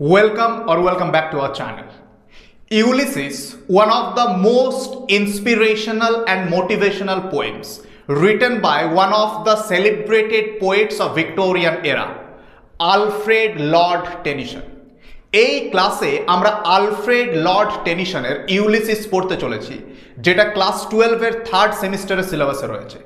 Welcome back to our channel. Ulysses, one of the most inspirational and motivational poems written by one of the celebrated poets of Victorian era, Alfred Lord Tennyson. এই ক্লাসে আমরা Alfred Lord টেনিসনের Ulysses পড়তে চলেছি, যেটা class 12 এর third সেমিস্টারের সিলেবাসে রয়েছে।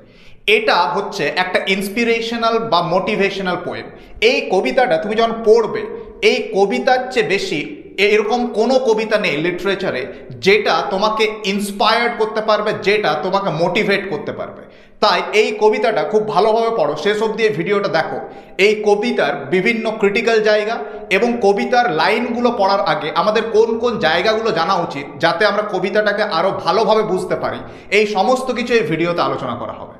এটা হচ্ছে একটা ইন্সপিরেশনাল বা মোটিভেশনাল পোয়েম। এই কবিতাটা তুমি যখন পড়বে, এই কবিতার চেয়ে বেশি এরকম কোনো কবিতা নেই লিটারেচারে যেটা তোমাকে ইন্সপায়ার্ড করতে পারবে, যেটা তোমাকে মোটিভেট করতে পারবে। তাই এই কবিতাটা খুব ভালোভাবে পড়ো, শেষ অবধি এই ভিডিওটা দেখো। এই কবিতার বিভিন্ন ক্রিটিক্যাল জায়গা এবং কবিতার লাইনগুলো পড়ার আগে আমাদের কোন কোন জায়গাগুলো জানা উচিত যাতে আমরা কবিতাটাকে আরও ভালোভাবে বুঝতে পারি, এই সমস্ত কিছু এই ভিডিওতে আলোচনা করা হবে।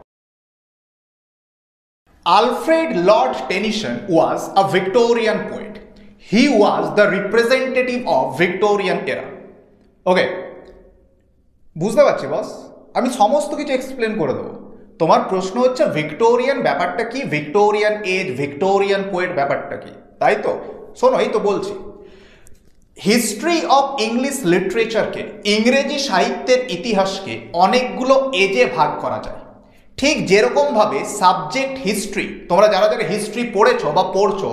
Alfred Lord Tennyson was a Victorian poet. He was the representative of Victorian era. ওকে, বুঝতে পারছি বস, আমি সমস্ত কিছু এক্সপ্লেন করে দেবো। তোমার প্রশ্ন হচ্ছে ভিক্টোরিয়ান ব্যাপারটা কি, ভিক্টোরিয়ান এজ, ভিক্টোরিয়ান পোয়েট ব্যাপারটা কি, তাই তো? শোনো, এই তো বলছি। হিস্ট্রি অফ ইংলিশ লিটারেচারকে, ইংরেজি সাহিত্যের ইতিহাসকে অনেকগুলো এজে ভাগ করা যায়। ঠিক যেরকমভাবে সাবজেক্ট হিস্ট্রি, তোমরা যারা যারা হিস্ট্রি পড়েছো বা পড়ছো,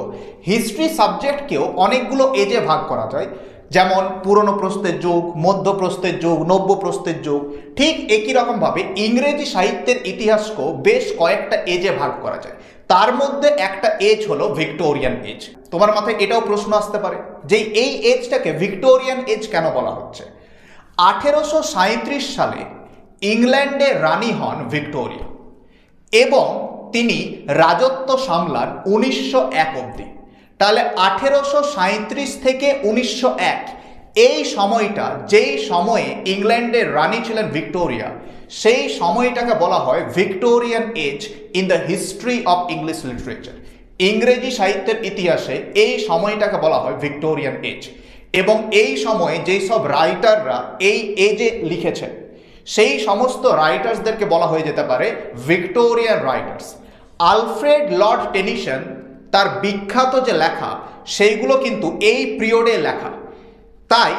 হিস্ট্রি সাবজেক্টকেও অনেকগুলো এজে ভাগ করা যায়। যেমন পুরনো প্রস্থের যুগ, মধ্যপ্রস্থের যুগ, নব্যপ্রস্থের যুগ। ঠিক একই রকমভাবে ইংরেজি সাহিত্যের ইতিহাসকেও বেশ কয়েকটা এজে ভাগ করা যায়। তার মধ্যে একটা এজ হলো ভিক্টোরিয়ান এজ। তোমার মাথায় এটাও প্রশ্ন আসতে পারে যে এই এজটাকে ভিক্টোরিয়ান এজ কেন বলা হচ্ছে। 1837 সালে ইংল্যান্ডে রানী হন ভিক্টোরিয়া এবং তিনি রাজত্ব সামলান 1901 অবধি। তাহলে 1837 থেকে 1901 এই সময়টা, যেই সময়ে ইংল্যান্ডের রানী ছিলেন ভিক্টোরিয়া, সেই সময়টাকে বলা হয় Victorian age in the history of English literature. ইংরেজি সাহিত্যের ইতিহাসে এই সময়টাকে বলা হয় ভিক্টোরিয়ান এজ। এবং এই সময়ে যেই সব রাইটাররা এই এজে লিখেছেন, সেই সমস্ত রাইটার্সদেরকে বলা হয়ে যেতে পারে Victorian writers. Alfred Lord Tennyson তার বিখ্যাত যে লেখা, সেইগুলো কিন্তু এই পিরিয়ডে লেখা। তাই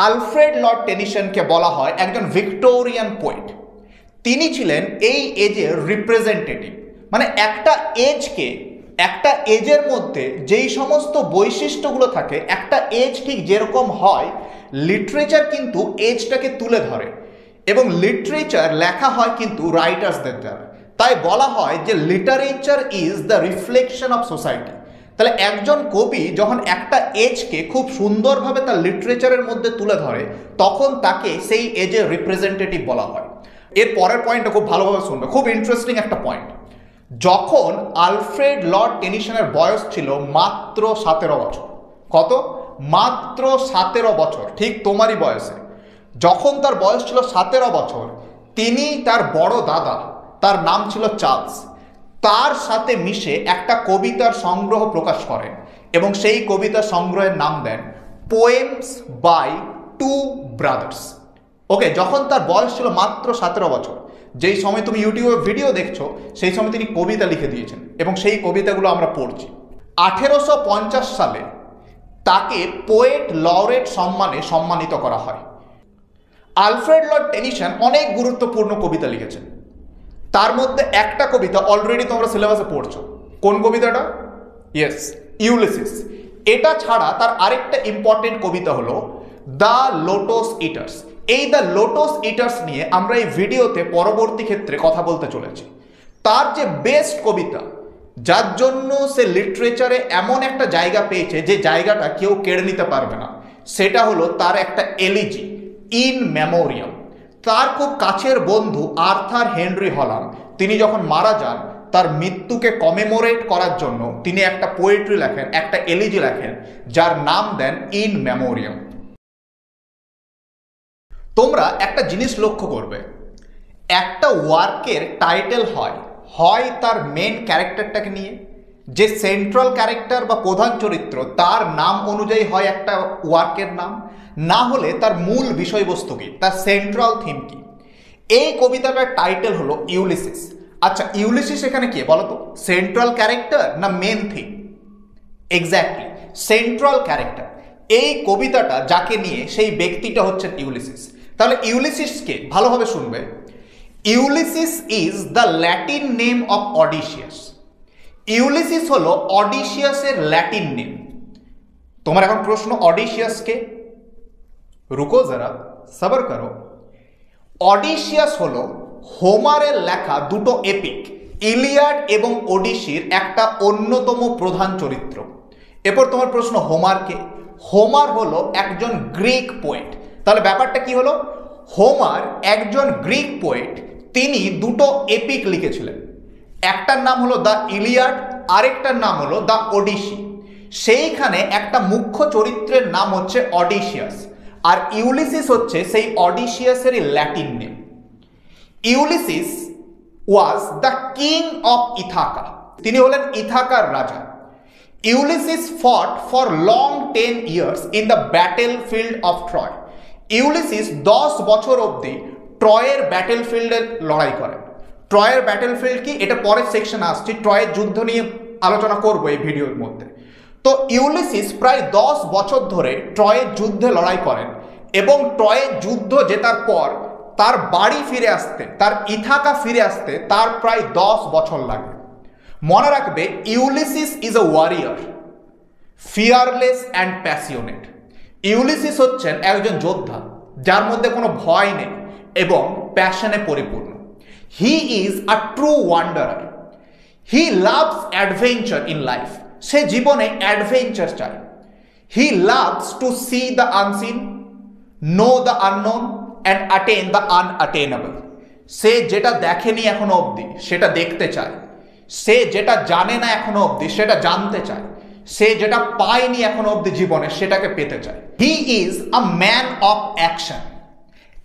আলফ্রেড লর্ড টেনিসনকে বলা হয় একজন ভিক্টোরিয়ান পোয়েট। তিনি ছিলেন এই এজের রিপ্রেজেন্টেটিভ। মানে একটা এজকে, একটা এজের মধ্যে যেই সমস্ত বৈশিষ্ট্যগুলো থাকে, একটা এজ ঠিক যেরকম হয়, লিটারেচার কিন্তু এজটাকে তুলে ধরে। এবং লিটারেচার লেখা হয় কিন্তু রাইটার্সদের দ্বারা। তাই বলা হয় যে literature is the reflection of society. তাহলে একজন কবি যখন একটা এজকে খুব সুন্দরভাবে তার লিটারেচারের মধ্যে তুলে ধরে, তখন তাকে সেই এজের রিপ্রেজেন্টেটিভ বলা হয়। এর পরের পয়েন্টটা খুব ভালোভাবে শুনবে, খুব ইন্টারেস্টিং একটা পয়েন্ট। যখন আলফ্রেড লর্ড টেনিসনের বয়স ছিল মাত্র 17 বছর। কত? মাত্র 17 বছর, ঠিক তোমারই বয়সে। যখন তার বয়স ছিল 17 বছর, তিনি তার বড় দাদা, তার নাম ছিল চার্লস, তার সাথে মিশে একটা কবিতার সংগ্রহ প্রকাশ করেন এবং সেই কবিতা সংগ্রহের নাম দেন পোয়েমস বাই টু ব্রাদার্স। ওকে, যখন তার বয়স ছিল মাত্র 17 বছর, যেই সময় তুমি ইউটিউবে ভিডিও দেখছো, সেই সময় তিনি কবিতা লিখে দিয়েছেন এবং সেই কবিতাগুলো আমরা পড়ছি। 1850 সালে তাকে পোয়েট লরেট সম্মানে সম্মানিত করা হয়। আলফ্রেড লর্ড টেনিসন অনেক গুরুত্বপূর্ণ কবিতা লিখেছেন। তার মধ্যে একটা কবিতা অলরেডি তোমরা সিলেবাসে পড়ছো। কোন কবিতাটা? Yes, Ulysses. এটা ছাড়া তার আরেকটা ইম্পর্টেন্ট কবিতা হলো দ্য লোটাস ইটার্স। এই দ্য লোটাস ইটার্স নিয়ে আমরা এই ভিডিওতে পরবর্তী ক্ষেত্রে কথা বলতে চলেছি। তার যে বেস্ট কবিতা, যার জন্য সে লিটারেচারে এমন একটা জায়গা পেয়েছে যে জায়গাটা কেউ কেড়ে নিতে পারবে না, সেটা হলো তার একটা এলিজি, ইন মেমোরিয়াম। তার খুব কাছের বন্ধু আর্থার হেনরি হলাম, তিনি যখন মারা যান, তার মৃত্যুকে কমেমোরেট করার জন্য তিনি একটা পোয়েট্রি লেখেন, একটা এলিজি লেখেন, যার নাম দেন ইন মেমোরিয়াম। তোমরা একটা জিনিস লক্ষ্য করবে, একটা ওয়ার্কের টাইটেল হয় তার মেন ক্যারেক্টারটাকে নিয়ে, যে সেন্ট্রাল ক্যারেক্টার বা প্রধান চরিত্র, তার নাম অনুযায়ী হয় একটা ওয়ার্কের নাম, না হলে তার মূল বিষয়বস্তু কি, তার সেন্ট্রাল থিম কি। এই কবিতাটার টাইটেল হলো ইউলিসিস। আচ্ছা, ইউলিসিস এখানে কে বলো তো? সেন্ট্রাল ক্যারেক্টার না main theme? Exactly, central character. এই কবিতাটা যাকে নিয়ে, সেই ব্যক্তিটা হচ্ছেন ইউলিসিস। তাহলে ইউলিসিসকে ভালোভাবে শুনবে। Ulysses is the Latin name of Odysseus. Ulysses হলো অডিসিয়াসের ল্যাটিন নেম। তোমার এখন প্রশ্ন, অডিসিয়াসকে? রুকো যারা, সবর করো। অডিসিয়াস হলো হোমারের লেখা দুটো এপিক, ইলিয়াড এবং ওডিসির একটা অন্যতম প্রধান চরিত্র। এরপর তোমার প্রশ্ন, হোমারকে? হোমার হলো একজন গ্রিক পোয়েট। তাহলে ব্যাপারটা কি হলো? হোমার একজন গ্রিক পোয়েট, তিনি দুটো এপিক লিখেছিলেন। একটার নাম হলো দ্য ইলিয়াড, আরেকটার নাম হলো দ্য ওডিসি। সেইখানে একটা মুখ্য চরিত্রের নাম হচ্ছে অডিসিয়াস, আর ইউলিসিস হচ্ছে সেই অডিসিয়াসেরই Latin name. Ulysses was the king of Ithaca. তিনি হলেন ইথাকার রাজা। Ulysses fought for long 10 years in the battle field of Troy. Ulysses 10 বছর অবধি ট্রয়ের ব্যাটেল ফিল্ডে লড়াই করেন। ট্রয়ের ব্যাটেল ফিল্ড কি, এটা পরের সেকশনে আসছি, ট্রয়ের যুদ্ধ নিয়ে আলোচনা করবো এই ভিডিওর মধ্যে। তো ইউলিসিস প্রায় 10 বছর ধরে ট্রয়ের যুদ্ধে লড়াই করেন, এবং ট্রয়ের যুদ্ধ জেতার পর তার বাড়ি ফিরে আসতে, তার ইথাকা ফিরে আসতে তার প্রায় 10 বছর লাগে। মনে রাখবে, Ulysses is a warrior, fearless and passionate. Ulysses হচ্ছেন একজন যোদ্ধা যার মধ্যে কোনো ভয় নেই এবং প্যাশনে পরিপূর্ণ। He is a true wanderer. He loves adventure in life. সে জীবনে অ্যাডভেঞ্চার চায়। He loves to see the unseen, know the unknown and attain the unattainable. সে যেটা দেখেনি এখনো অবধি সেটা দেখতে চায়। সে যেটা জানে না এখনো অবধি সেটা জানতে চায়। সে যেটা পায়নি এখনো অবধি জীবনে সেটাকে পেতে চায়। He is a man of action.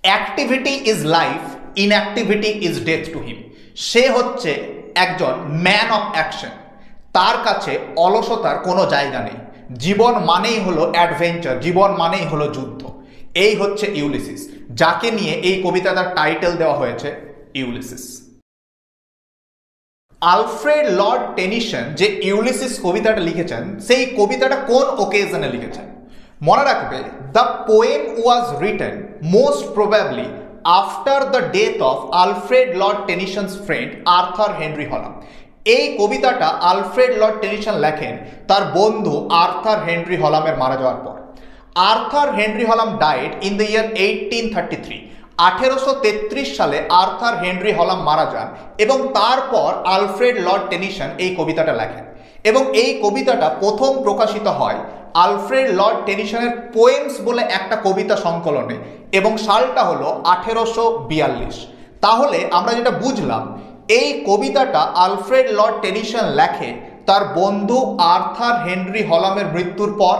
Activity is life, inactivity is death to him. সে হচ্ছে একজন ম্যান অফ অ্যাকশন। তার কাছে অলসতার কোনো জায়গা নেই। জীবন মানেই হলো অ্যাডভেঞ্চার, জীবন মানেই হলো যুদ্ধ। এই হচ্ছে ইউলিসিস, যাকে নিয়ে এই কবিতাটার টাইটেল দেওয়া হয়েছে ইউলিসিস। আলফ্রেড লর্ড টেনিসন যে ইউলিসিস কবিতাটা লিখেছেন, সেই কবিতাটা কোন ওকেশনে লিখেছেন? মনে রাখবে, the poem was written most probably after the death of Alfred Lord Tennyson's friend Arthur Henry Hallam. এই কবিতাটা আলফ্রেড লর্ড টেনিসন লেখেন তার বন্ধু আর্থার হেনরি হলামের মারা যাওয়ার পর। আর্থার হেনরি হলাম ডাইড ইন দ্য ইয়ার 1833। 1833 সালে আর্থার হেনরি হলাম মারা যান, এবং তারপর আলফ্রেড লর্ড টেনিসন এই কবিতাটা লেখেন, এবং এই কবিতাটা প্রথম প্রকাশিত হয় আলফ্রেড লর্ড টেনিসনের পোয়েমস বলে একটা কবিতা সংকলনে, এবং সালটা হলো 1842। তাহলে আমরা যেটা বুঝলাম, এই কবিতাটা আলফ্রেড লর্ড টেনিসন লেখে তার বন্ধু আর্থার হেনরি হলামের মৃত্যুর পর,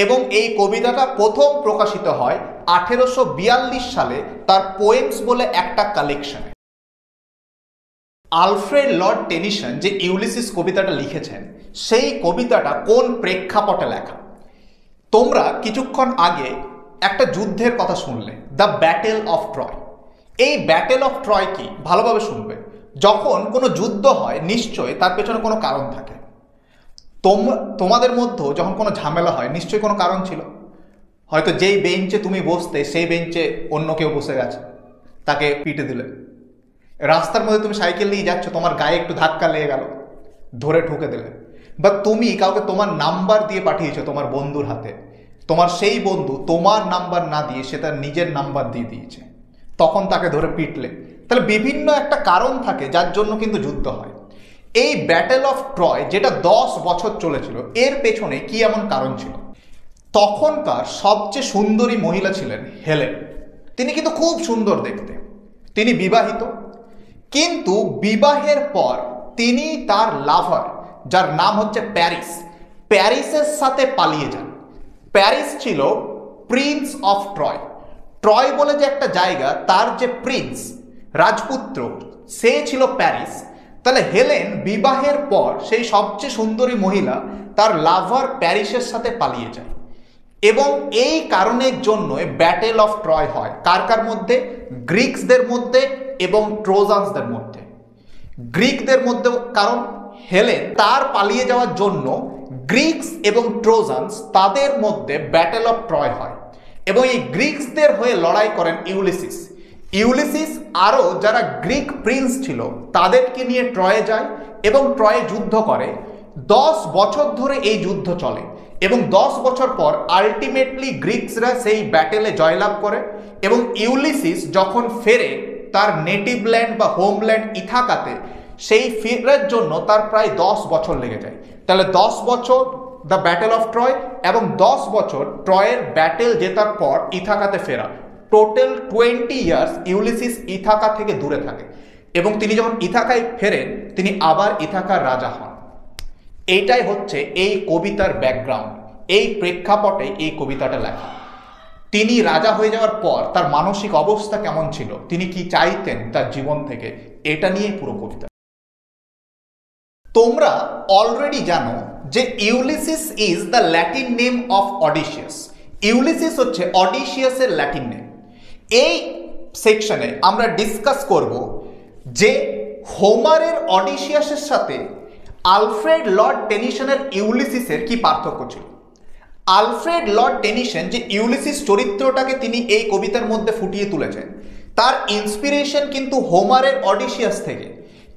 এবং এই কবিতাটা প্রথম প্রকাশিত হয় 1842 সালে তার পোয়েমস বলে একটা কালেকশনে। আলফ্রেড লর্ড টেনিসন যে ইউলিসিস কবিতাটা লিখেছেন, সেই কবিতাটা কোন প্রেক্ষাপটে লেখা? তোমরা কিছুক্ষণ আগে একটা যুদ্ধের কথা শুনলে, দ্য ব্যাটেল অফ ট্রয়। এই ব্যাটেল অফ ট্রয় কি, ভালোভাবে শুনবে। যখন কোনো যুদ্ধ হয়, নিশ্চয়ই তার পেছনে কোনো কারণ থাকে। তোমাদের মধ্যেও যখন কোনো ঝামেলা হয়, নিশ্চয়ই কোনো কারণ ছিল। হয়তো যেই বেঞ্চে তুমি বসতে, সেই বেঞ্চে অন্য কেউ বসে গেছে, তাকে পিটে দিলে। রাস্তার মধ্যে তুমি সাইকেল নিয়ে যাচ্ছ, তোমার গায়ে একটু ধাক্কা লেগে গেল, ধরে ঠুকে দিলে। বা তুমি কাউকে তোমার নাম্বার দিয়ে পাঠিয়েছো তোমার বন্ধুর হাতে, তোমার সেই বন্ধু তোমার নাম্বার না দিয়ে সে তার নিজের নাম্বার দিয়ে দিয়েছে, তখন তাকে ধরে পিটলে। তাহলে বিভিন্ন একটা কারণ থাকে যার জন্য কিন্তু যুদ্ধ হয়। এই ব্যাটেল অফ ট্রয় যেটা 10 বছর চলেছিল, এর পেছনে কি এমন কারণ ছিল? তখনকার সবচেয়ে সুন্দরী মহিলা ছিলেন হেলেন। তিনি কিন্তু খুব সুন্দর দেখতে। তিনি বিবাহিত, কিন্তু বিবাহের পর তিনি তার লাভার, যার নাম হচ্ছে প্যারিস, প্যারিসের সাথে পালিয়ে যান। প্যারিস ছিল প্রিন্স অফ ট্রয়। ট্রয় বলে যে একটা জায়গা, তার যে প্রিন্স, রাজপুত্র, সে ছিল প্যারিস। তাহলে হেলেন বিবাহের পর সেই সবচেয়ে সুন্দরী মহিলা তার লাভার প্যারিসের সাথে পালিয়ে যায়, এবং এই কারণের জন্য ব্যাটেল অফ ট্রয় হয়। কার কার মধ্যে? গ্রিকসদের মধ্যে এবং ট্রোজানসদের মধ্যে। গ্রিকদের মধ্যে, কারণ হেলেন তার পালিয়ে যাওয়ার জন্য গ্রিকস এবং ট্রোজানস তাদের মধ্যে ব্যাটেল অফ ট্রয় হয় এবং এই গ্রিকসদের হয়ে লড়াই করেন ইউলিসিস। ইউলিসিস আরও যারা গ্রিক প্রিন্স ছিল তাদেরকে নিয়ে ট্রয়ে যায় এবং ট্রয়ে যুদ্ধ করে। 10 বছর ধরে এই যুদ্ধ চলে এবং 10 বছর পর আলটিমেটলি গ্রিকসরা সেই ব্যাটেলে জয়লাভ করে এবং ইউলিসিস যখন ফেরে তার নেটিভ ল্যান্ড বা হোমল্যান্ড ইথাকাতে, সেই ফেরার জন্য তার প্রায় 10 বছর লেগে যায়। তাহলে 10 বছর দ্য ব্যাটেল অফ ট্রয় এবং 10 বছর ট্রয়ের ব্যাটেল জেতার পর ইথাকাতে ফেরা, টোটাল 20 ইয়ার্স ইউলিসিস ইথাকা থেকে দূরে থাকে এবং তিনি যখন ইথাকায় ফেরেন তিনি আবার ইথাকার রাজা হন। এইটাই হচ্ছে এই কবিতার ব্যাকগ্রাউন্ড, এই প্রেক্ষাপটে এই কবিতাটা লেখা। তিনি রাজা হয়ে যাওয়ার পর তার মানসিক অবস্থা কেমন ছিল, তিনি কি চাইতেন তার জীবন থেকে, এটা নিয়ে পুরো কবিতা। তোমরা অলরেডি জানো যে Ulysses is the Latin name of Odysseus. Ulysses হচ্ছে অডিসিয়াসের ল্যাটিন নেম। এই সেকশনে আমরা ডিসকাস করব যে হোমারের অডিসিয়াসের সাথে আলফ্রেড লর্ড টেনিসনের ইউলিসিসের কি পার্থক্য ছিল। আলফ্রেড লর্ড টেনিসন যে ইউলিসিস চরিত্রটাকে তিনি এই কবিতার মধ্যে ফুটিয়ে তুলেছেন, তার ইন্সপিরেশন কিন্তু হোমারের অডিসিয়াস থেকে,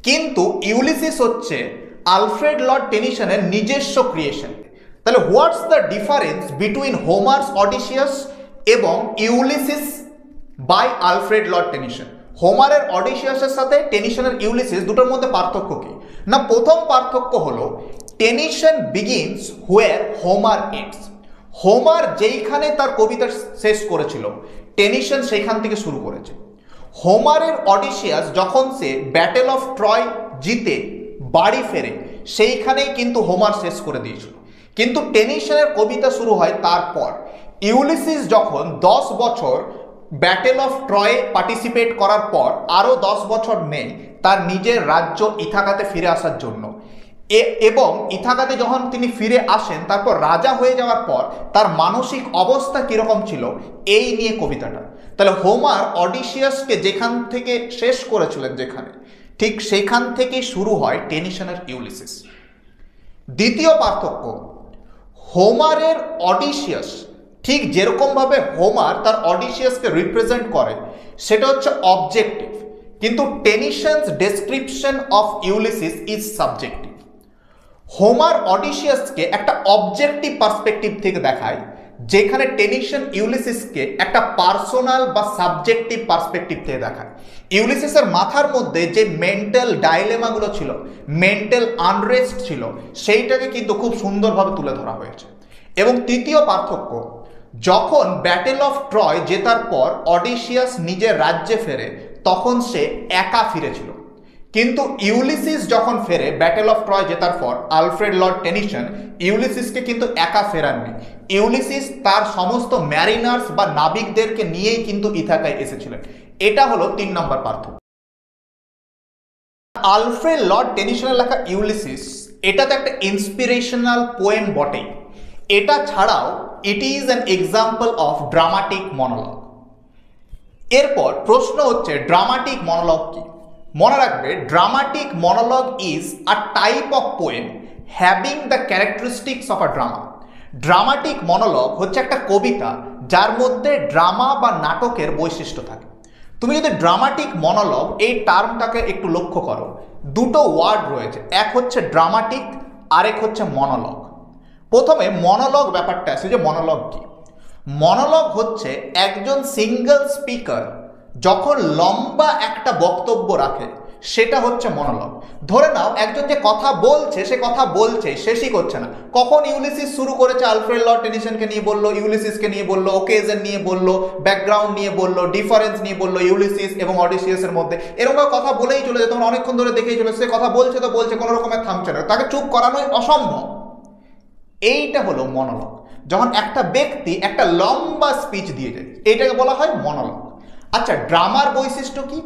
কিন্তু ইউলিসিস হচ্ছে আলফ্রেড লর্ড টেনিসনের নিজস্ব ক্রিয়েশন। তাহলে what's the difference between Homer's Odysseus এবং Ulysses by Alfred Lord Tennyson? হোমারের অডিসিয়াসের সাথে টেনিসনের ইউলিসিস দুটোর মধ্যে পার্থক্য কি না? প্রথম পার্থক্য হলো টেনিসন বিগিনস হোয়ার হোমার এন্ডস। হোমার যেইখানে তার কবিতা শেষ করেছিল টেনিসন সেইখান থেকে শুরু করেছে। হোমারের অডিসিয়াস যখন সে ব্যাটেল অফ ট্রয় জিতে বাড়ি ফেরে সেইখানেই কিন্তু হোমার শেষ করে দিয়েছিল, কিন্তু টেনিসনের কবিতা শুরু হয় তারপর। ইউলিসিস যখন 10 বছর ব্যাটেল অফ ট্রয়ে পার্টিসিপেট করার পর আরও 10 বছর নেই তার নিজের রাজ্য ইথাকাতে ফিরে আসার জন্য, এবং ইথাকাতে যখন তিনি ফিরে আসেন তারপর রাজা হয়ে যাওয়ার পর তার মানসিক অবস্থা কীরকম ছিল এই নিয়ে কবিতাটা। তাহলে হোমার অডিসিয়াসকে যেখান থেকে শেষ করেছিলেন যেখানে, ঠিক সেখান থেকেই শুরু হয় টেনিসনের ইউলিসিস। দ্বিতীয় পার্থক্য, হোমারের অডিসিয়াস ঠিক যেরকমভাবে হোমার তার অডিসিয়াসকে রিপ্রেজেন্ট করে সেটা হচ্ছে অবজেক্টিভ, কিন্তু Tennyson's description of Ulysses is subjective. Homer অডিসিয়াসকে একটা অবজেক্টিভ পার্সপেক্টিভ থেকে দেখায়, যেখানে টেনিসন ইউলিসিসকে একটা পার্সোনাল বা সাবজেক্টিভ পার্সপেক্টিভ থেকে দেখায়। ইউলিসিসের মাথার মধ্যে যে মেন্টাল ডাইলেমাগুলো ছিল, মেন্টাল আনরেস্ট ছিল, সেইটাকে কিন্তু খুব সুন্দরভাবে তুলে ধরা হয়েছে। এবং তৃতীয় পার্থক্য, যখন ব্যাটেল অফ ট্রয় জেতার পর অডিসিয়াস নিজের রাজ্যে ফেরে তখন সে একা ফিরেছিল, কিন্তু ইউলিসিস যখন ফেরে ব্যাটেল অফ ট্রয় জেতার পর আলফ্রেড লর্ড টেনিসন ইউলিসিসকে কিন্তু একা ফেরাননি। ইউলিসিস তার সমস্ত ম্যারিনার্স বা নাবিকদেরকে নিয়েই কিন্তু ইথাকায় এসেছিলেন। এটা হলো 3 নম্বর পার্থক্য। আলফ্রেড লর্ড টেনিসনের লেখা ইউলিসিস এটা তো একটা ইন্সপিরেশনাল পোয়েম বটেই, এটা ছাড়াও it is an example of dramatic monologue. এরপর প্রশ্ন হচ্ছে ড্রামাটিক মনোলগ কি? মনে রাখবে, dramatic monologue is a type of poem having the characteristics of a drama. Dramatic monologue হচ্ছে একটা কবিতা যার মধ্যে ড্রামা বা নাটকের বৈশিষ্ট্য থাকে। তুমি যদি ড্রামাটিক মনোলগ এই টার্মটাকে একটু লক্ষ্য করো, দুটো ওয়ার্ড রয়েছে, এক হচ্ছে ড্রামাটিক, আরেক হচ্ছে মনোলগ। প্রথমে মনোলগ ব্যাপারটা আছে, যে মনোলগ কি? মনোলগ হচ্ছে একজন সিঙ্গেল স্পিকার যখন লম্বা একটা বক্তব্য রাখে সেটা হচ্ছে মনোলগ। ধরে নাও একজন যে কথা বলছে সে কথা বলছে, শেষই করছে না। কখন ইউলিসিস শুরু করেছে আলফ্রেড লর্ড টেনিসনকে নিয়ে বললো, ইউলিসিসকে নিয়ে বললো, ওকেজন নিয়ে বললো, ব্যাকগ্রাউন্ড নিয়ে বললো, ডিফারেন্স নিয়ে বললো ইউলিসিস এবং অডিসিয়াসের মধ্যে। এরকম কথা বলেই চলে যেত, অনেকক্ষণ ধরে দেখেই চলে, সে কথা বলছে তো বলছে, কোনো রকমের থামছে না, তাকে চুপ করানোই অসম্ভব। এইটা হলো মনোলগ। যখন একটা ব্যক্তি একটা লম্বা স্পিচ দিয়ে যায় এইটাকে বলা হয় মনোলগ। আচ্ছা, ড্রামার বৈশিষ্ট্য কি?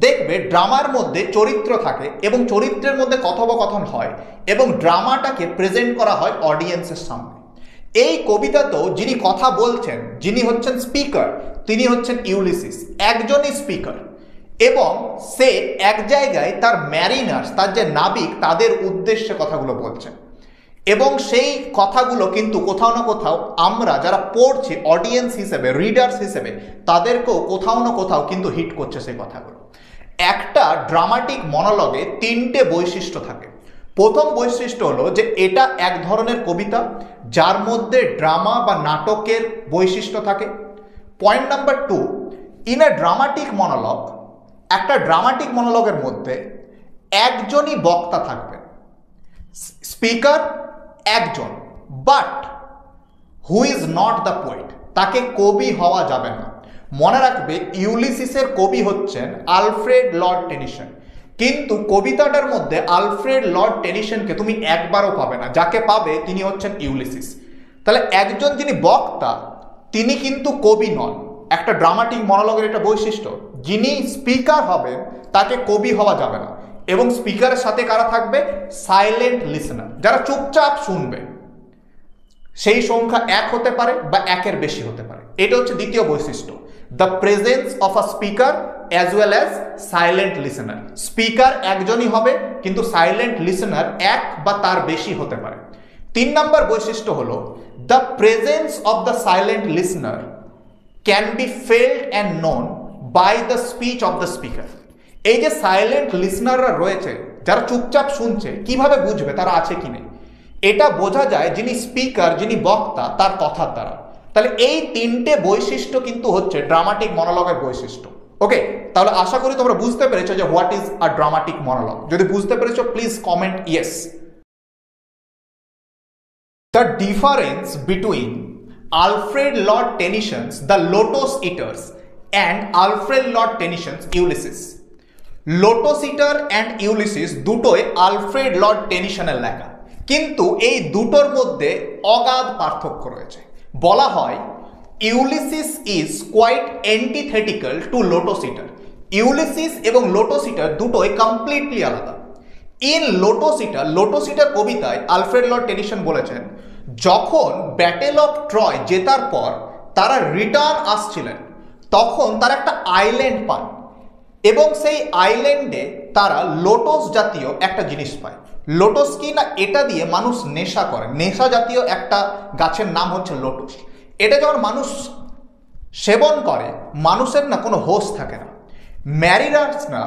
দেখবে ড্রামার মধ্যে চরিত্র থাকে এবং চরিত্রের মধ্যে কথোপকথন হয় এবং ড্রামাটাকে প্রেজেন্ট করা হয় অডিয়েন্সের সামনে। এই কবিতাতেও যিনি কথা বলছেন, যিনি হচ্ছেন স্পিকার, তিনি হচ্ছেন ইউলিসিস, একজনই স্পিকার, এবং সে এক জায়গায় তার ম্যারিনার্স, তার যে নাবিক, তাদের উদ্দেশ্যে কথাগুলো বলছেন। এবং সেই কথাগুলো কিন্তু কোথাও না কোথাও আমরা যারা পড়ছি অডিয়েন্স হিসেবে, রিডার্স হিসেবে, তাদেরকেও কোথাও না কোথাও কিন্তু হিট করছে সেই কথাগুলো। একটা ড্রামাটিক মনোলগে তিনটে বৈশিষ্ট্য থাকে। প্রথম বৈশিষ্ট্য হলো যে এটা এক ধরনের কবিতা যার মধ্যে ড্রামা বা নাটকের বৈশিষ্ট্য থাকে। Point number 2, in a dramatic monologue, একটা ড্রামাটিক মনোলগের মধ্যে একজনই বক্তা থাকবে, স্পিকার একজন, but who is not the poet, তাকে কবি হওয়া যাবে না। মনে রাখবে ইউলিসিসের কবি হচ্ছেন আলফ্রেড লর্ড টেনিসন, কিন্তু কবিতাটার মধ্যে আলফ্রেড লর্ড টেনিসনকে তুমি একবারও পাবে না, যাকে পাবে তিনি হচ্ছেন ইউলিসিস। তাহলে একজন যিনি বক্তা তিনি কিন্তু কবি নন। একটা ড্রামাটিক মনোলগের এটা বৈশিষ্ট্য, যিনি স্পিকার হবেন তাকে কবি হওয়া যাবে না। এবং স্পিকারের সাথে কারা থাকবে? সাইলেন্ট লিসনার, যারা চুপচাপ শুনবে। সেই সংখ্যা 1 হতে পারে বা 1-এর বেশি হতে পারে। এটা হচ্ছে দ্বিতীয় বৈশিষ্ট্য, the presence of a speaker as well as silent listener. Speaker একজনই হবে কিন্তু সাইলেন্ট লিসনার 1 বা তার বেশি হতে পারে। 3 নম্বর বৈশিষ্ট্য হলো the presence of the silent listener can be felt and known by the speech of the speaker. এই যে সাইলেন্ট লিসনাররা রয়েছে, যারা চুপচাপ শুনছে, কিভাবে বুঝবে তারা আছে কি নেই? এটা বোঝা যায় যিনি স্পিকার, যিনি বক্তা, তার কথার দ্বারা। তাহলে এই তিনটে বৈশিষ্ট্য কিন্তু হচ্ছে ড্রামাটিক মনোলগের বৈশিষ্ট্য। ওকে, তাহলে আশা করি তোমরা বুঝতে পেরেছো যে what is a dramatic monologue. যদি বুঝতে পেরেছো please comment yes. The difference between Alfred Lord Tennyson's the lotus eaters and Alfred Lord Tennyson's Ulysses. Lotus eater and Ulysses দুটোই আলফ্রেড লর্ড টেনিসনের লেখা, কিন্তু এই দুটোর মধ্যে অগাধ পার্থক্য রয়েছে। বলা হয় Ulysses is quite antithetical to lotus eater. Ulysses এবং লোটাস ইটার দুটোই কমপ্লিটলি আলাদা। ইন লোটাস ইটার কবিতায় আলফ্রেড লর্ড টেনিসন বলেছেন, যখন ব্যাটেল অফ ট্রয় জেতার পর তারা রিটার্ন আসছিলেন, তখন তারা একটা আইল্যান্ড পান এবং সেই আইল্যান্ডে তারা লোটস জাতীয় একটা জিনিস পায়। লোটস কি না, এটা দিয়ে মানুষ নেশা করে। নেশা জাতীয় একটা গাছের নাম হচ্ছে লোটস। এটা যখন মানুষ সেবন করে, মানুষের না কোনো হোশ থাকে না। ম্যারিনার্সরা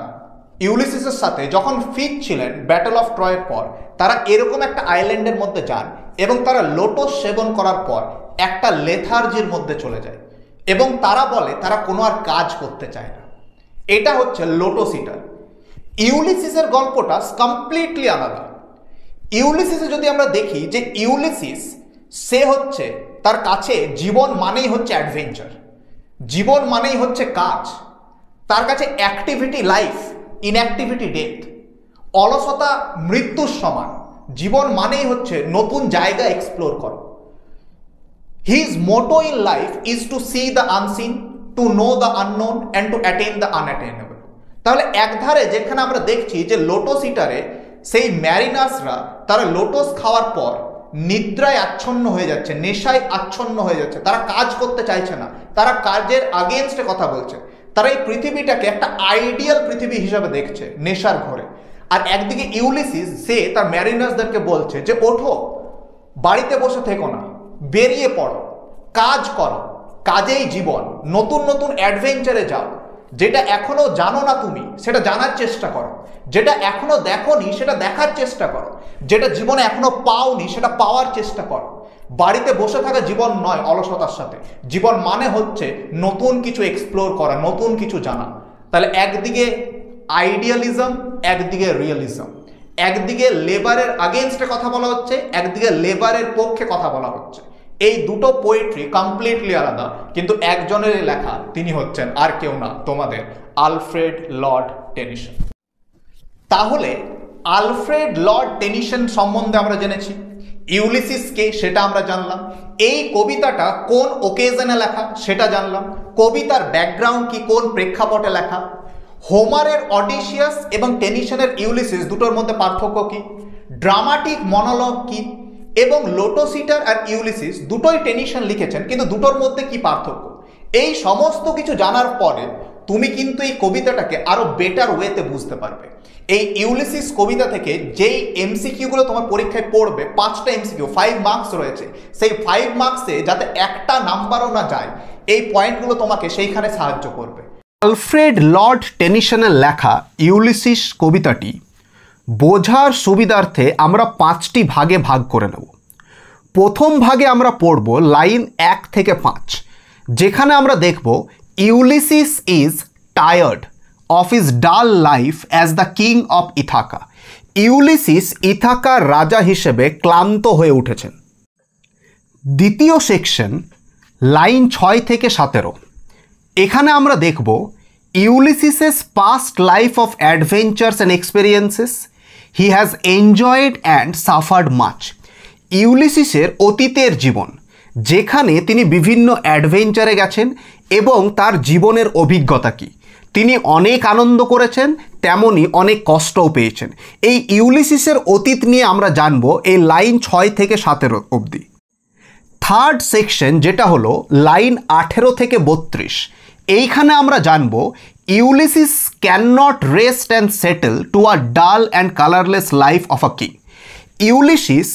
ইউলিসিসের সাথে যখন ফিরছিলেন ব্যাটল অফ ট্রয়ের পর, তারা এরকম একটা আইল্যান্ডের মধ্যে যান এবং তারা লোটস সেবন করার পর একটা লেথার্জির মধ্যে চলে যায় এবং তারা বলে তারা কোনো আর কাজ করতে চায় না। এটা হচ্ছে লোটাস ইটার। ইউলিসিসের গল্পটা কমপ্লিটলি আলাদা। ইউলিসিসে যদি আমরা দেখি যে ইউলিসিস সে হচ্ছে, তার কাছে জীবন মানেই হচ্ছে অ্যাডভেঞ্চার, জীবন মানেই হচ্ছে কাজ। তার কাছে অ্যাক্টিভিটি লাইফ, ইনঅ্যাক্টিভিটি ডেথ, অলসতা মৃত্যুর সমান। জীবন মানেই হচ্ছে নতুন জায়গা এক্সপ্লোর করো। His motto in life is to see the unseen, to know the unknown and to attain the unattainable. তাহলে একধারে যেখানে আমরা দেখছি যে লোটস ইটারে সেই ম্যারিনার্সরা তারা লোটস খাওয়ার পর নিদ্রায় আচ্ছন্ন হয়ে যাচ্ছে, নেশায় আচ্ছন্ন হয়ে যাচ্ছে, তারা কাজ করতে চাইছে না, তারা কাজের আগেনস্টে কথা বলছে। তারা এই পৃথিবীটাকে একটা আইডিয়াল পৃথিবী হিসাবে দেখছে নেশার ঘরে। আর একদিকে ইউলিসিস সে তার ম্যারিনার্সদেরকে বলছে যে ওঠো, বাড়িতে বসে থেকো না, বেরিয়ে পড়ো, কাজ করো, কাজেই জীবন, নতুন নতুন অ্যাডভেঞ্চারে যাও। যেটা এখনো জানো না তুমি সেটা জানার চেষ্টা করো, যেটা এখনো দেখোনি সেটা দেখার চেষ্টা করো, যেটা জীবনে এখনো পাওনি সেটা পাওয়ার চেষ্টা করো। বাড়িতে বসে থাকা জীবন নয় অলসতার সাথে। জীবন মানে হচ্ছে নতুন কিছু এক্সপ্লোর করা, নতুন কিছু জানা। তাহলে একদিকে আইডিয়ালিজম, একদিকে রিয়েলিজম, একদিকে লেবারের আগেনস্টে কথা বলা হচ্ছে, একদিকে লেবারের পক্ষে কথা বলা হচ্ছে। এই দুটো পোয়েট্রি কমপ্লিটলি আলাদা, কিন্তু একজনের লেখা, তিনি হচ্ছেন আর কেউ না, তোমাদের আলফ্রেড লর্ড টেনিসন। তাহলে আলফ্রেড লর্ড টেনিসন সম্বন্ধে আমরা জেনেছি, ইউলিসিস কে সেটা আমরা জানলাম, এই কবিতাটা কোন ওকেজনে লেখা সেটা জানলাম, কবিতার ব্যাকগ্রাউন্ড কি, কোন প্রেক্ষাপটে লেখা, হোমারের অডিসিয়াস এবং টেনিসনের ইউলিসিস দুটোর মধ্যে পার্থক্য কি, ড্রামাটিক মনোলগ কি, এবং লোটাস ইটার আর ইউলিসিস দুটোই টেনিসন লিখেছেন, কিন্তু দুটোর মধ্যে কি পার্থক্য। এই সমস্ত কিছু জানার পরে তুমি কিন্তু এই কবিতাটাকে আরো বেটার ওয়েতে বুঝতে পারবে। এই ইউলিসিস কবিতা থেকে যেই এমসিকিউগুলো তোমার পরীক্ষায় পড়বে, 5টা এমসিকিউ, 5 মার্কস রয়েছে, সেই 5 মার্কসে যাতে একটা নাম্বারও না যায়, এই পয়েন্টগুলো তোমাকে সেইখানে সাহায্য করবে। আলফ্রেড লর্ড টেনিসনের লেখা ইউলিসিস কবিতাটি বোঝার সুবিধার্থে আমরা 5টি ভাগে ভাগ করে নেব। প্রথম ভাগে আমরা পড়ব লাইন 1 থেকে 5, যেখানে আমরা দেখব Ulysses is tired of his dull life as the king of Ithaca. Ulysses ইথাকার রাজা হিসেবে ক্লান্ত হয়ে উঠেছেন। দ্বিতীয় সেকশন লাইন 6 থেকে 17, এখানে আমরা দেখব Ulysses's past life of adventures and experiences, he has enjoyed and suffered much. ইউলিসিসের অতীতের জীবন, যেখানে তিনি বিভিন্ন অ্যাডভেঞ্চারে গেছেন এবং তার জীবনের অভিজ্ঞতা কী, তিনি অনেক আনন্দ করেছেন, তেমনি অনেক কষ্টও পেয়েছেন। এই ইউলিসিসের অতীত নিয়ে আমরা জানব এই লাইন 6 থেকে 17 অবধি। থার্ড সেকশন যেটা হলো লাইন 18 থেকে 32, এইখানে আমরা জানব Ulysses can not rest and settle to a dull and colourless life of a king. Ulysses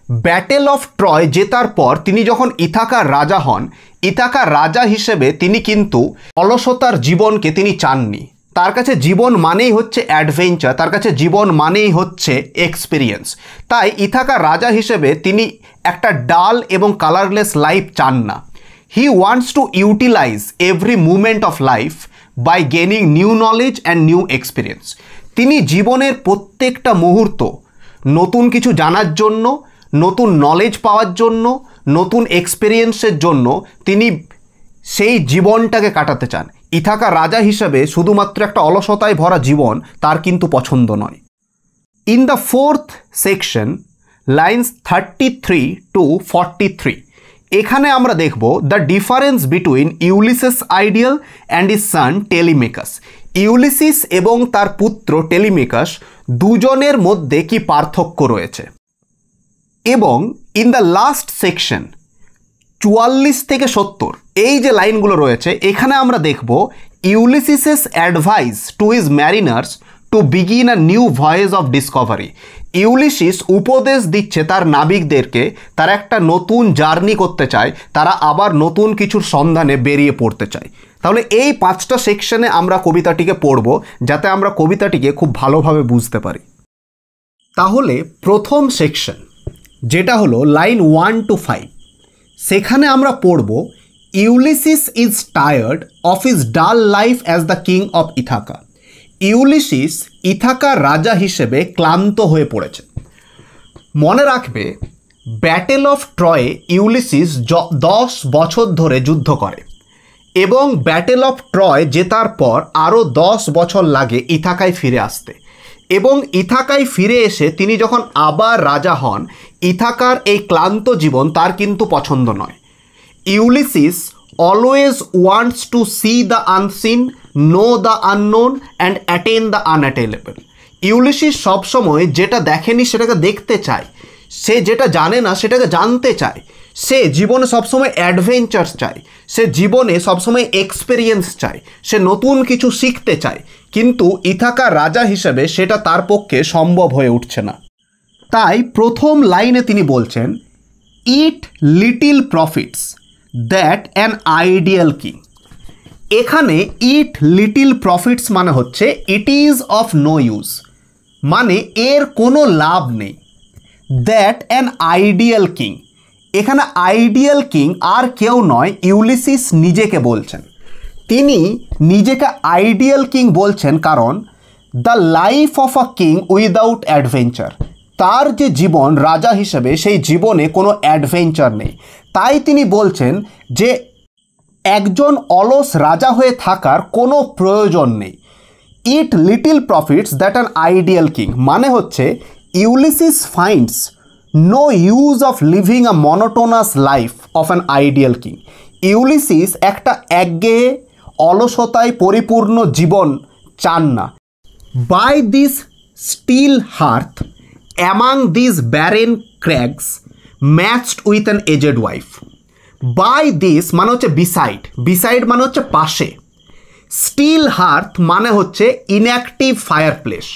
battle of Troy জেতার পর তিনি যখন ইথাকার রাজা হন, ইথাকার রাজা হিসেবে তিনি কিন্তু অলসতার জীবনকে তিনি চাননি। তার কাছে জীবন মানেই হচ্ছে অ্যাডভেঞ্চার, তার কাছে জীবন মানেই হচ্ছে এক্সপিরিয়েন্স। তাই ইথাকার রাজা হিসেবে তিনি একটা ডাল এবং কালারলেস লাইফ চান না। He wants to utilise every moment of life by gaining new knowledge and new experience. তিনি জীবনের প্রত্যেকটা মুহূর্ত নতুন কিছু জানার জন্য, নতুন নলেজ পাওয়ার জন্য, নতুন এক্সপিরিয়েন্সের জন্য তিনি সেই জীবনটাকে কাটাতে চান। ইথাকা রাজা হিসেবে শুধুমাত্র একটা অলসতায় ভরা জীবন তার কিন্তু পছন্দ নয়। In the fourth section lines 33 to 43, এখানে আমরা দেখব the difference between Ulysses ideal and his son Telemachus. ইউলিসিস এবং তার পুত্র টেলিমেকাস দুজনের মধ্যে কি পার্থক্য রয়েছে। এবং ইন দ্য লাস্ট সেকশন 44 থেকে 70, এই যে লাইনগুলো রয়েছে, এখানে আমরা দেখব Ulysses's advice to his mariners to begin a new voyage of discovery. Ulysses উপদেশ দিচ্ছে তার নাবিকদেরকে, তারা একটা নতুন জার্নি করতে চায়, তারা আবার নতুন কিছুর সন্ধানে বেরিয়ে পড়তে চায়। তাহলে এই 5টা সেকশনে আমরা কবিতাটিকে পড়ব, যাতে আমরা কবিতাটিকে খুব ভালোভাবে বুঝতে পারি। তাহলে প্রথম সেকশন যেটা হলো লাইন 1 to 5, সেখানে আমরা পড়ব Ulysses is tired of his dull life as the king of Ithaca. Ulysses ইথাকার রাজা হিসেবে ক্লান্ত হয়ে পড়েছে। মনে রাখবে, ব্যাটেল অফ ট্রয়ে ইউলিসিস 10 বছর ধরে যুদ্ধ করে এবং ব্যাটেল অফ ট্রয় জেতার পর আরও 10 বছর লাগে ইথাকায় ফিরে আসতে। এবং ইথাকায় ফিরে এসে তিনি যখন আবার রাজা হন, ইথাকার এই ক্লান্ত জীবন তার কিন্তু পছন্দ নয়। Ulysses always wants to see the unseen, know the unknown and attain the unattainable. Ulysses সবসময় যেটা দেখেনি সেটাকে দেখতে চায়, সে যেটা জানে না সেটাকে জানতে চায়, সে জীবনে সবসময় অ্যাডভেঞ্চার্স চায়, সে জীবনে সবসময় এক্সপেরিয়েন্স চায়, সে নতুন কিছু শিখতে চায়। কিন্তু ইথাকার রাজা হিসেবে সেটা তার পক্ষে সম্ভব হয়ে উঠছে না। তাই প্রথম লাইনে তিনি বলছেন, it little profits that an ideal king. এখানে ইট লিটিল প্রফিটস মানে হচ্ছে it is of no use, মানে এর কোনো লাভ নেই। দ্যাট অ্যান আইডিয়াল কিং, এখানে আইডিয়াল কিং আর কেউ নয়, ইউলিসিস নিজেকে বলছেন। তিনি নিজেকে আইডিয়াল কিং বলছেন কারণ the life of a king without adventure, তার যে জীবন রাজা হিসেবে সেই জীবনে কোনো অ্যাডভেঞ্চার নেই। তাই তিনি বলছেন যে একজন অলস রাজা হয়ে থাকার কোনো প্রয়োজন নেই। It little profits that an ideal king মানে হচ্ছে Ulysses finds no use of living a monotonous life of an ideal king. Ulysses একটা একঘেয়ে অলসতায় পরিপূর্ণ জীবন চান না। By this still hearth among this barren crags matched with an aged wife. By this মানে হচ্ছে বিসাইড, বিসাইড মানে হচ্ছে পাশে, স্টিল হার্থ মানে হচ্ছে ইনঅ্যাক্টিভ ফায়ার প্লেস,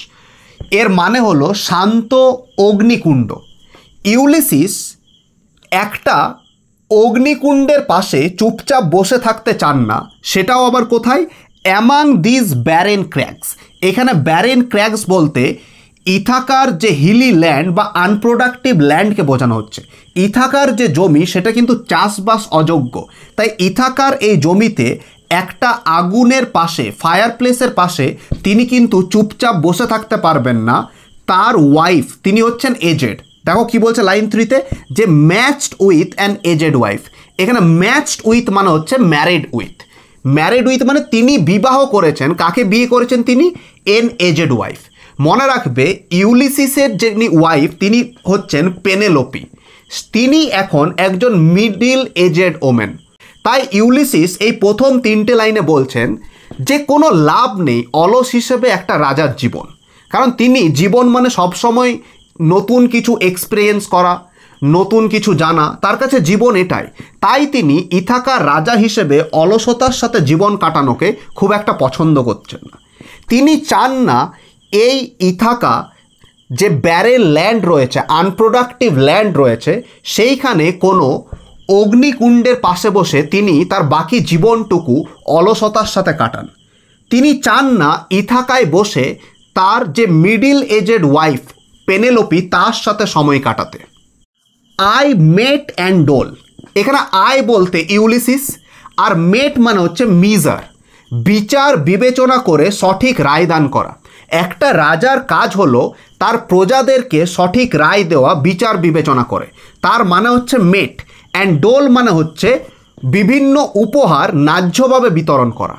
এর মানে হলো শান্ত অগ্নিকুণ্ড। ইউলিসিস একটা অগ্নিকুণ্ডের পাশে চুপচাপ বসে থাকতে চান না, সেটাও আবার কোথায়? Among this barren crags. এখানে ব্যারেন ক্র্যাগস বলতে ইথাকার যে হিলি ল্যান্ড বা আনপ্রোডাক্টিভ ল্যান্ডকে বোঝানো হচ্ছে। ইথাকার যে জমি সেটা কিন্তু চাষবাস অযোগ্য, তাই ইথাকার এই জমিতে একটা আগুনের পাশে, ফায়ার প্লেসের পাশে তিনি কিন্তু চুপচাপ বসে থাকতে পারবেন না। তার ওয়াইফ, তিনি হচ্ছেন এজেড। দেখো কি বলছে লাইন 3-তে, যে matched with an aged wife. এখানে ম্যাচড উইথ মানে হচ্ছে ম্যারিড উইথ। ম্যারিড উইথ মানে তিনি বিবাহ করেছেন, কাকে বিয়ে করেছেন তিনি? An aged wife. মনে রাখবে ইউলিসিসের যিনি ওয়াইফ তিনি হচ্ছেন পেনেলোপি, তিনি এখন একজন মিডল এজেড ওমেন। তাই ইউলিসিস এই প্রথম 3টে লাইনে বলছেন যে কোনো লাভ নেই অলস হিসেবে একটা রাজার জীবন, কারণ তিনি জীবন মানে সবসময় নতুন কিছু এক্সপিরিয়েন্স করা, নতুন কিছু জানা, তার কাছে জীবন এটাই। তাই তিনি ইথাকার রাজা হিসেবে অলসতার সাথে জীবন কাটানোকে খুব একটা পছন্দ করছেন না। তিনি চান না এই ইথাকা যে ব্যারেন ল্যান্ড রয়েছে, আনপ্রোডাক্টিভ ল্যান্ড রয়েছে, সেইখানে কোনো অগ্নিকুণ্ডের পাশে বসে তিনি তার বাকি জীবনটুকু অলসতার সাথে কাটান। তিনি চান না ইথাকায় বসে তার যে মিডল এজেড ওয়াইফ পেনেলোপি তার সাথে সময় কাটাতে। আই মেট অ্যান্ড ডোল, এখানে আই বলতে ইউলিসিস, আর মেট মানে হচ্ছে মিজার, বিচার বিবেচনা করে সঠিক রায় দান করা। একটা রাজার কাজ হলো তার প্রজাদেরকে সঠিক রায় দেওয়া, বিচার বিবেচনা করে। তার মানে হচ্ছে মেট। অ্যান্ড ডোল মানে হচ্ছে বিভিন্ন উপহার ন্যায্যভাবে বিতরণ করা।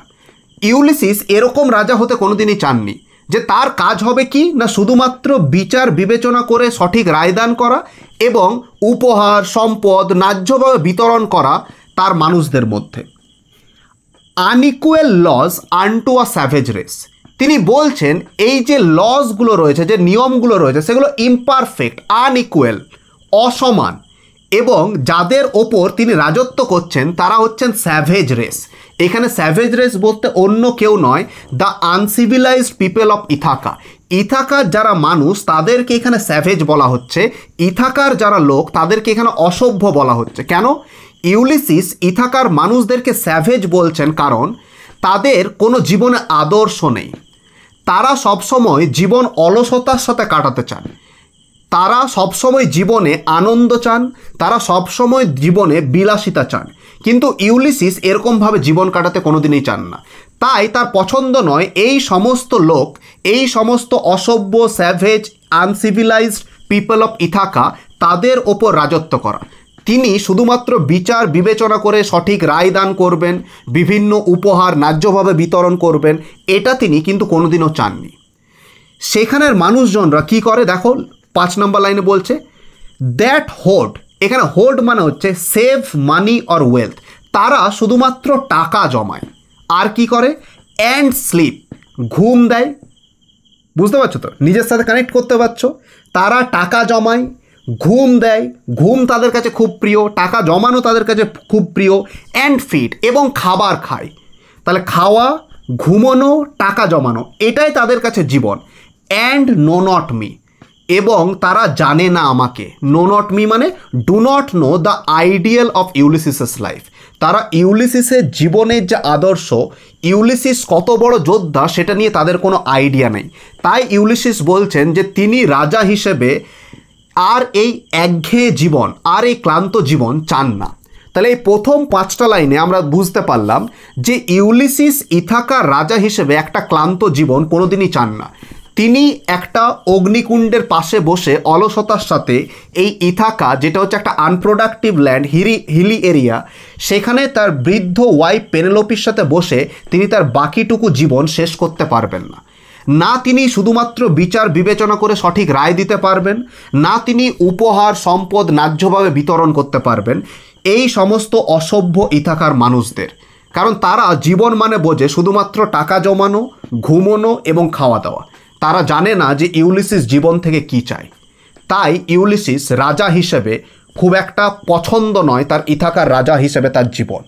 ইউলিসিস এরকম রাজা হতে কোনোদিনই চাননি যে তার কাজ হবে কি না শুধুমাত্র বিচার বিবেচনা করে সঠিক রায়দান করা এবং উপহার সম্পদ ন্যায্যভাবে বিতরণ করা তার মানুষদের মধ্যে। আনইকুয়াল লজ আনটু আ স্যাভেজ রেস, তিনি বলছেন এই যে লসগুলো রয়েছে, যে নিয়মগুলো রয়েছে, সেগুলো ইমপারফেক্ট, আনইকুয়াল, অসমান, এবং যাদের ওপর তিনি রাজত্ব করছেন তারা হচ্ছেন স্যাভেজ রেস। এখানে স্যাভেজ রেস বলতে অন্য কেউ নয়, the uncivilised people of Ithaca. ইথাকার যারা মানুষ তাদেরকে এখানে স্যাভেজ বলা হচ্ছে, ইথাকার যারা লোক তাদেরকে এখানে অসভ্য বলা হচ্ছে। কেন? ইউলিসিস ইথাকার মানুষদেরকে স্যাভেজ বলছেন কারণ তাদের কোনো জীবনে আদর্শ নেই, তারা সবসময় জীবন অলসতার সাথে কাটাতে চান, তারা সবসময় জীবনে আনন্দ চান, তারা সবসময় জীবনে বিলাসিতা চান। কিন্তু ইউলিসিস এরকমভাবে জীবন কাটাতে কোনোদিনই চান না। তাই তার পছন্দ নয় এই সমস্ত লোক, এই সমস্ত অসভ্য, savage, uncivilised people of Ithaca, তাদের ওপর রাজত্ব করা। তিনি শুধুমাত্র বিচার বিবেচনা করে সঠিক রায় দান করবেন, বিভিন্ন উপহার ন্যায্যভাবে বিতরণ করবেন, এটা তিনি কিন্তু কোনোদিনও চাননি। সেখানের মানুষজনরা কি করে দেখো, 5 নম্বর লাইনে বলছে দ্যাট হোড। এখানে হোড মানে হচ্ছে সেভ মানি অর ওয়েলথ। তারা শুধুমাত্র টাকা জমায়, আর কি করে? অ্যান্ড স্লিপ, ঘুম দেয়। বুঝতে পারছো তো, নিজের সাথে কানেক্ট করতে পারছো? তারা টাকা জমায়, ঘুম দেয়, ঘুম তাদের কাছে খুব প্রিয়, টাকা জমানো তাদের কাছে খুব প্রিয়। অ্যান্ড ফিড, এবং খাবার খায়। তাহলে খাওয়া, ঘুমানো, টাকা জমানো, এটাই তাদের কাছে জীবন। অ্যান্ড নো নট মি, এবং তারা জানে না আমাকে। নো নট মি মানে do not know the ideal of Ulysses's life. তারা ইউলিসিসের জীবনের যে আদর্শ, ইউলিসিস কত বড় যোদ্ধা সেটা নিয়ে তাদের কোনো আইডিয়া নেই। তাই ইউলিসিস বলছেন যে তিনি রাজা হিসেবে আর এই একঘেয়ে জীবন, আর এই ক্লান্ত জীবন চান না। তাহলে এই প্রথম 5টা লাইনে আমরা বুঝতে পারলাম যে ইউলিসিস ইথাকার রাজা হিসেবে একটা ক্লান্ত জীবন কোনোদিনই চান না। তিনি একটা অগ্নিকুণ্ডের পাশে বসে অলসতার সাথে এই ইথাকা, যেটা হচ্ছে একটা আনপ্রোডাক্টিভ ল্যান্ড, হিলি এরিয়া, সেখানে তার বৃদ্ধ ওয়াইফ পেনেলোপির সাথে বসে তিনি তার বাকিটুকু জীবন শেষ করতে পারবেন না। না তিনি শুধুমাত্র বিচার বিবেচনা করে সঠিক রায় দিতে পারবেন, না তিনি উপহার সম্পদ ন্যায্যভাবে বিতরণ করতে পারবেন এই সমস্ত অসভ্য ইথাকার মানুষদের। কারণ তারা জীবন মানে বোঝে শুধুমাত্র টাকা জমানো, ঘুমোনো এবং খাওয়া দাওয়া। তারা জানে না যে ইউলিসিস জীবন থেকে কী চায়। তাই ইউলিসিস রাজা হিসেবে খুব একটা পছন্দ নয় তার ইথাকার রাজা হিসেবে তার জীবন।